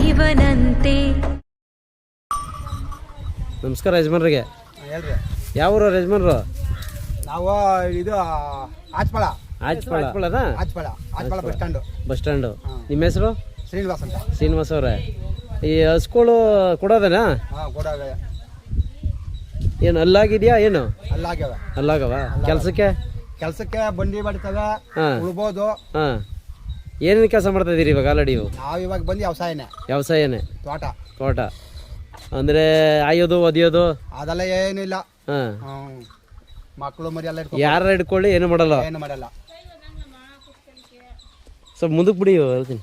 ಜೀವನಂತೆ. ನಮಸ್ಕಾರ ಯಜಮಾನ್ರಿಗೆ. ಹೇಳ್ರಿ, ಯಾವ ಊರು ಯಜಮಾನ್ರು? ನಾವು ಇದು ಆಚ್ಪಳ ಬಸ್ ಸ್ಟ್ಯಾಂಡು. ನಿಮ್ಮ ಹೆಸರು? ಶ್ರೀನಿವಾಸ್ ಅಂತ. ಶ್ರೀನಿವಾಸ್ ಅವರೇ, ಈ ಹಸ್ಗಳು ಕೊಡೋದನಾ? ಏನು ಅಲ್ಲಾಗಿದ್ಯಾ? ಏನು ಅಲ್ಲಾಗವ? ಕೆಲ್ಸಕ್ಕೆ ಬಂಡಿ ಬಡಿತವೆ, ಉಳ್ಬೋದು. ಏನೇನು ಕೆಲಸ ಮಾಡ್ತಾ ಇದೀರಿ ಇವಾಗ? ಆಲ್ರೆಡಿ ನಾವು ಇವಾಗ ಬಂದು ವ್ಯವಸಾಯನೇ. ತೋಟ ಅಂದ್ರೆ ಆಯೋದು ಒದಿಯೋದು ಅದೆಲ್ಲ ಏನಿಲ್ಲ. ಮಕ್ಕಳು ಮರಿ ಎಲ್ಲ ಯಾರ ಹಿಡ್ಕೊಳ್ಳಿ ಏನು ಮಾಡಲ್ಲ. ಸ್ವಲ್ಪ ಮುಂದಕ್ಕೆ ಬಿಡಿ, ಹೇಳ್ತೀನಿ.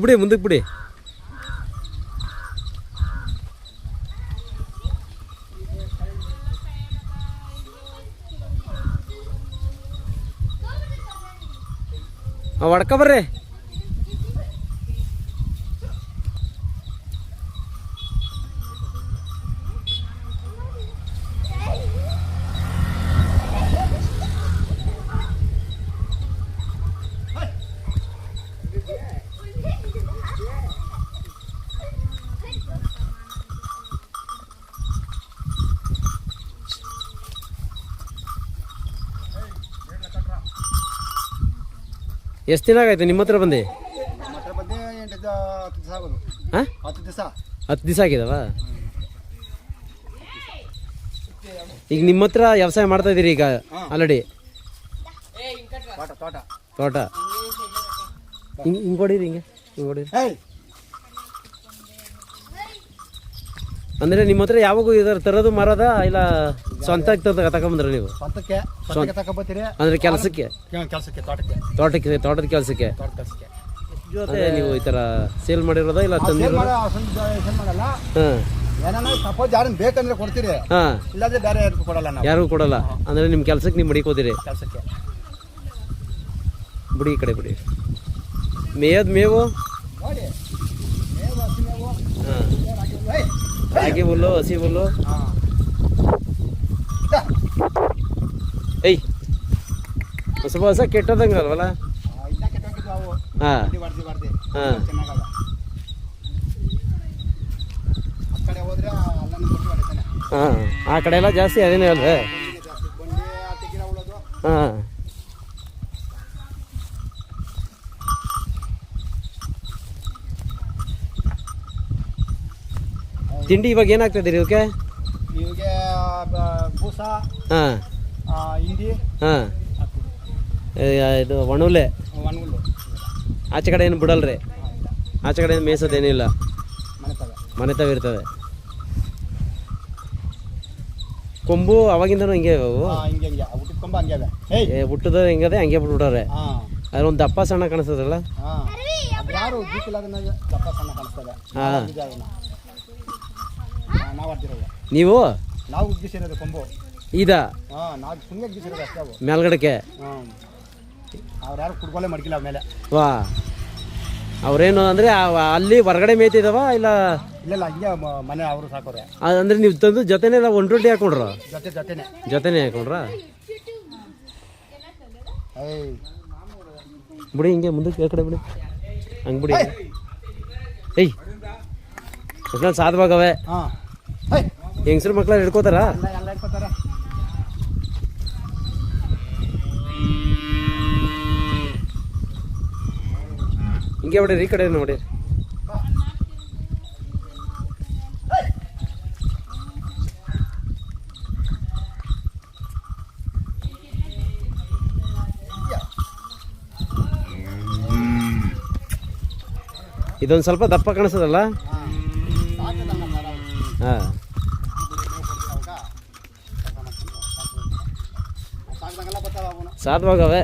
ಬಿಡಿ ಮುಂದಕ್ಕೆ ಬಿಡಿ. ಹೊಡ್ಕ ಬರ್ರಿ. ಎಷ್ಟು ದಿನ ಆಗೈತೆ ನಿಮ್ಮ ಹತ್ರ ಬಂದು? 10 ದಿವಸ ಆಗಿದಾವ. ಈಗ ನಿಮ್ಮ ಹತ್ರ ವ್ಯವಸಾಯ ಮಾಡ್ತಾ ಇದೀರಿ ಈಗ ಆಲ್ರೆಡಿ? ತೋಟ ಹಿಂಗೆ ಹೊಡೀರಿ, ಹಿಂಗೆ ಹೊಡೀರಿ. ಅಂದ್ರೆ ನಿಮ್ಮ ಹತ್ರ ಯಾವಾಗೂ ಇದರ ತರೋದು ಮಾರೋದ ಇಲ್ಲ ಸ್ವಂತ ತಗೊಂಬಂದ್ರ ನೀವು? ಅಂದ್ರೆ ಕೆಲಸಕ್ಕೆ, ತೋಟದ ಕೆಲಸಕ್ಕೆ ಜೊತೆ ನೀವು ಈ ತರ ಸೇಲ್ ಮಾಡಿರೋದ ಇಲ್ಲ ತಂದಿರೋದ? ಯಾರಿಗೂ ಕೊಡಲ್ಲ. ಅಂದ್ರೆ ನಿಮ್ ಕೆಲ್ಸಕ್ಕೆ ನೀವು ಮಡಿಕೋದಿರಿ? ಬಿಡಿ, ಈ ಕಡೆ ಬಿಡಿ. ಮೇವು ರಾಗಿ ಹುಲ್ಲು, ಹಸಿ ಹುಲ್ಲು. ಸ್ವಲ್ಪ ಹೊಸ ಕೆಟ್ಟದಂಗ ಅಲ್ವಲ್ಲ? ಆ ಕಡೆ ಎಲ್ಲ ಜಾಸ್ತಿ ಅದೇನೇ ಅಲ್ವೇ? ತಿಂಡಿ ಇವಾಗ ಏನಾಗ್ತದೆ ಇವಕ್ಕೆ? ಇದು ಒಣುಲೆ. ಆಚೆ ಕಡೆ ಏನು ಬಿಡಲ್ರಿ? ಆಚೆ ಕಡೆ ಏನು ಮೇಯ್ಸೋದೇನಿಲ್ಲ, ಮನೆತಾವ ಇರ್ತವೆ. ಕೊಂಬು ಅವಾಗಿಂದನೂ ಹಿಂಗೆ ಹುಟ್ಟದ ಹಿಂಗದೆ, ಹಂಗೆ ಬಿಟ್ಬಿಟ್ಟವ್ರೆ. ಅದ್ರ ಒಂದು ದಪ್ಪ ಸಣ್ಣ ಕಾಣಿಸ್ತದಲ್ಲ? ನೀವು ಇದ ಮೇಲ್ಗಡೆಗೆ ವಾ, ಅವ್ರೇನು ಅಂದ್ರೆ ಅಲ್ಲಿ ಹೊರಗಡೆ ಮೇಯ್ತಿದವ ಇಲ್ಲ? ಅಂದ್ರೆ ನೀವು ತಂದು ಜೊತೆನೆ 120 ಹಾಕೊಂಡ್ರ? ಜೊತೆನೆ ಹಾಕೊಂಡ್ರ? ಬಿಡಿ, ಹಿಂಗೆ ಮುಂದಕ್ಕೆ ಕಡೆ ಬಿಡಿ, ಹಂಗೆ ಬಿಡಿ. ಸಾಧವಾಗವೆ ಹೆಂಗಸ್ರ ಮಕ್ಳ ಹಿಡ್ಕೋತಾರ? ಹಿಂಗೆ ಹೊಡೀರಿ, ಈ ಕಡೆ ನೋಡಿ. ಇದೊಂದು ಸ್ವಲ್ಪ ದಪ್ಪ ಕಾಣಿಸ್ತದಲ್ಲ? ಸಾಧವಾಗವೆ.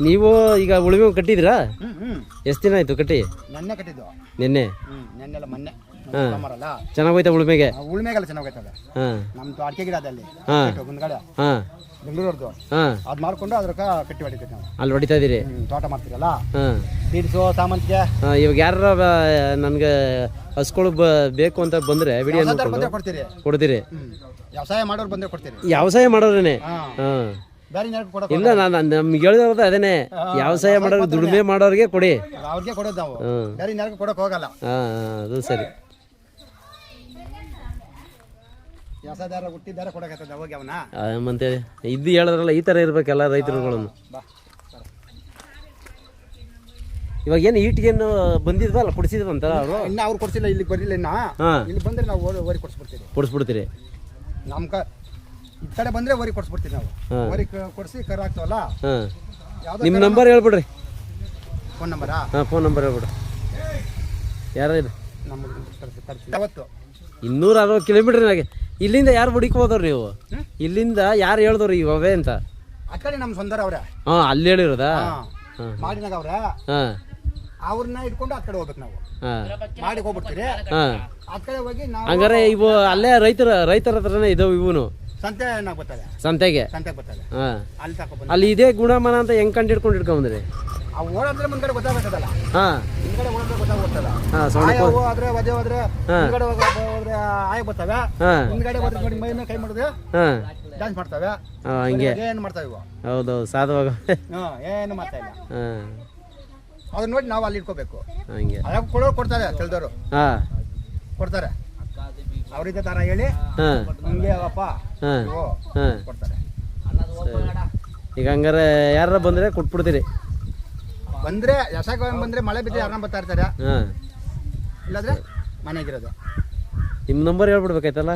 ನೀವು ಈಗ ಉಳುಮೆ ಕಟ್ಟಿದ್ರಾ? ಎಷ್ಟು ದಿನ ಆಯ್ತು ಕಟ್ಟಿ? ನೆನ್ನೆ ಕಟ್ಟಿದ್ದು. ನಿನ್ನೆ? ಮರಲ್ಲ ಚೆನ್ನಾಗಿ ಹೋಯ್ತಾ ಉಳುಮೆಗೆ? ಉಳ್ಮೆಗೆಲ್ಲ ಚೆನ್ನಾಗೈತದೆ. ಹಾಂ ನಮ್ದು ಅಡಿಕೆ ಗಿಡ ಅದಲ್ಲಿ ಮುಂದ್ಗಡೆ ಹಾಂ ಬೆಂಗಳೂರದ್ದು ಹಾಂ ಅದ್ ಮಾಡ್ಕೊಂಡು ಅದ್ರಕ್ಕ ಕಟ್ಟಿ ಹೊಡಿತೀವಿ ನಾವು. ಅಲ್ಲಿ ಹೊಡಿತಾ ಇದ್ದೀರಿ? ತೋಟ ಮಾಡ್ತೀರಲ್ಲ, ಹಾಂ ಬೀಡ್ಸು ಸಾಮಂತಿಗೆ. ಇವಾಗ ಯಾರ ನನಗೆ ಹಸ್ಗಳು ಬೇಕು ಅಂತ ಬಂದರೆ ವಿಡಿಯೋ ಬಂದ್ರೆ ಕೊಡ್ತೀರಿ. ಕೊಡ್ತೀರಿ? ವ್ಯವಸಾಯ ಮಾಡೋರು ಬಂದ್ರೆ ಕೊಡ್ತೀರಿ. ವ್ಯವಸಾಯ ಮಾಡೋರೇನೆ? ಹಾಂ ಬೇರೆ ಯಾರಿಗೂ ಕೊಡೋದು ಇಲ್ಲ, ನಾನು ನಮ್ಗೆ ಹೇಳಿರೋದು ಅದೇನೆ, ವ್ಯವಸಾಯ ಮಾಡೋರು ದುಡಿಮೆ ಮಾಡೋರಿಗೆ ಕೊಡಿ. ಅವ್ರಿಗೆ ಕೊಡೋದು ನಾವು, ಬೇರೆ ಯಾರಿಗೂ ಕೊಡೋಕೆ ಹೋಗಲ್ಲ. ಹಾಂ ಅದು ಸರಿ. ವ್ಯವಸಾಯದಾರ ಹುಟ್ಟಿದಾರ ಕೊಡಕತ್ತದ ಹೋಗಿ ಅವನ ಮತ್ತೆ ಇದು ಹೇಳಿದ್ರಲ್ಲ, ಈ ಥರ ಇರ್ಬೇಕೆಲ್ಲ ರೈತರುಗಳನ್ನು. ಇವಾಗ ಏನು ಈಟಿಗೇನು ಬಂದಿದ್ವಲ್ಲ, ಕೊಡಿಸಿದ್ವಂತ ಅವರು? ಇನ್ನ ಅವ್ರು ಕೊಡ್ಸಿಲ್ಲ, ಇಲ್ಲಿಗೆ ಬರಲಿಲ್ಲ ಇನ್ನ. ಇಲ್ಲಿ ಬಂದ್ರೆ ನಾವು ಓರಿ ಕೊಡಿಸ್ಬಿಡ್ತೀವಿ. ಕೊಡಿಸ್ಬಿಡ್ತೀರಿ? ನಮ್ಮ ಈ ಕಡೆ ಬಂದ್ರೆ ಓರಿ ಕೊಡಿಸ್ಬಿಡ್ತೀವಿ ನಾವು. ಓರಿ ಕೊಡಿಸಿ ಕರು ಹಾಕ್ತವಲ್ಲ. ನಿಮ್ಮ ನಂಬರ್ ಹೇಳ್ಬಿಡ್ರಿ. ಫೋನ್ ನಂಬರಾ? ಹಾಂ, ಫೋನ್ ನಂಬರ್ ಹೇಳ್ಬಿಡ್ರಿ. ಯಾರು ಇದು? ನಮ್ಮ ಯಾವತ್ತು 260 ಕಿಲೋಮೀಟ್ರ್ನಾಗೆ ಇಲ್ಲಿಂದ ಯಾರು ಹುಡುಕೋದವ್ರು ನೀವು? ಇಲ್ಲಿಂದ ಯಾರು ಹೇಳ್ದವ್ರು ಇವೇ ಅಂತ? ಆ ಕಡೆ ನಮ್ಮ ಸ್ವಂದರ ಅವ್ರೆ. ಹಾಂ, ಅಲ್ಲಿ ಹೇಳಿರೋದಾ? ಮಾಡಿನಾಗ ಅವ್ರೆ. ಹಾಂ, ಅವ್ರನ್ನ ಇಟ್ಕೊಂಡು ಆ ಕಡೆ ಹೋಗ್ಬೇಕು ನಾವು. ಹಾಂ, ಮಾಡಿಗೆ ಹೋಗ್ಬಿಡ್ತೀರಿ. ಹಾಂ. ಆ ಕಡೆ ಹೋಗಿ ನಾವು ಹಂಗಾರೆ ಇವು ಅಲ್ಲೇ ರೈತರ ಹತ್ರನೇ ಇದಾವೆ ಇವನು? ಸಂತೆ ಬರ್ತದೆ, ಸಂತೆಗೆ ಬರ್ತದೆ. ಹಾಂ, ಅಲ್ಲಿ ತಗೊಂಡ್ಬಂದು ಅಲ್ಲಿ ಇದೇ ಗುಣಮನ ಅಂತ ಹೆಂಗ್ ಕಂಡು ಇಟ್ಕೊಂಡ್ರಿ? ಆ ಓಡಾದ್ರೆ ಮುಂದ್ಗಡೆ ಗೊತ್ತಾಗತ್ತದಲ್ಲ. ಹಾಂ, ಹಿಂದ್ಗಡೆ ಓಡಿದ್ರೆ ಗೊತ್ತಾಗ್ತದ. ಹಾಂ, ಸೌಂಡ್ ಹೋದ್ರೆ ವಜೆ ಹೋದ್ರೆ ಹಿಂದ್ಗಡೆ ಹೋದ್ರೆ ಆಯ್ ಬರ್ತವೆ. ಹಾಂ, ಹಿಂದ್ಗಡೆ ಹೋದ್ರೆ ನೋಡಿ ಮೈ ಮೇಲೆ ಕೈ ಮಾಡಿದ್ರೆ ಹಾಂ, ಡ್ಯಾನ್ಸ್ ಮಾಡ್ತವೆ. ಹಂಗೆ ಏನು ಮಾಡ್ತಾವೆ ಇವು? ಹೌದೌದು, ಸಾಧುವಾಗ. ಏನು ಮಾಡ್ತಾ ಇಲ್ಲ. ಹಾಂ, ಅದನ್ನ ನೋಡಿ ನಾವು ಅಲ್ಲಿ ಇಟ್ಕೋಬೇಕು. ಹಂಗೆ ಅವಾಗ ಕೊಡೋರು ಕೊಡ್ತಾರೆ, ತಿಳಿದವರು ಹಾಂ ಕೊಡ್ತಾರೆ. ಅವ್ರಿದ್ದ ತರ ಹೇಳಿ ಹಾಂ ಹಿಂಗೆ ಅವಪ್ಪ ಹಾಂ ಹಾಂ ಕೊಡ್ತಾರೆ. ಸರಿ. ಈಗ ಹಂಗಾರೆ ಯಾರ ಬಂದರೆ ಕೊಟ್ಬಿಡ್ತೀರಿ? ಬಂದ್ರೆ ಯಶಾಕ ಬಂದ್ರೆ ಮಳೆ ಬಿದ್ದರೆ ಯಾರನ್ನ ಬರ್ತಾ ಇರ್ತಾರೆ. ಹಾಂ, ಇಲ್ಲಾಂದ್ರೆ ಮನೆಗಿರೋದು. ನಿಮ್ಮ ನಂಬರ್ ಹೇಳ್ಬಿಡ್ಬೇಕಾಯ್ತಲ್ಲ?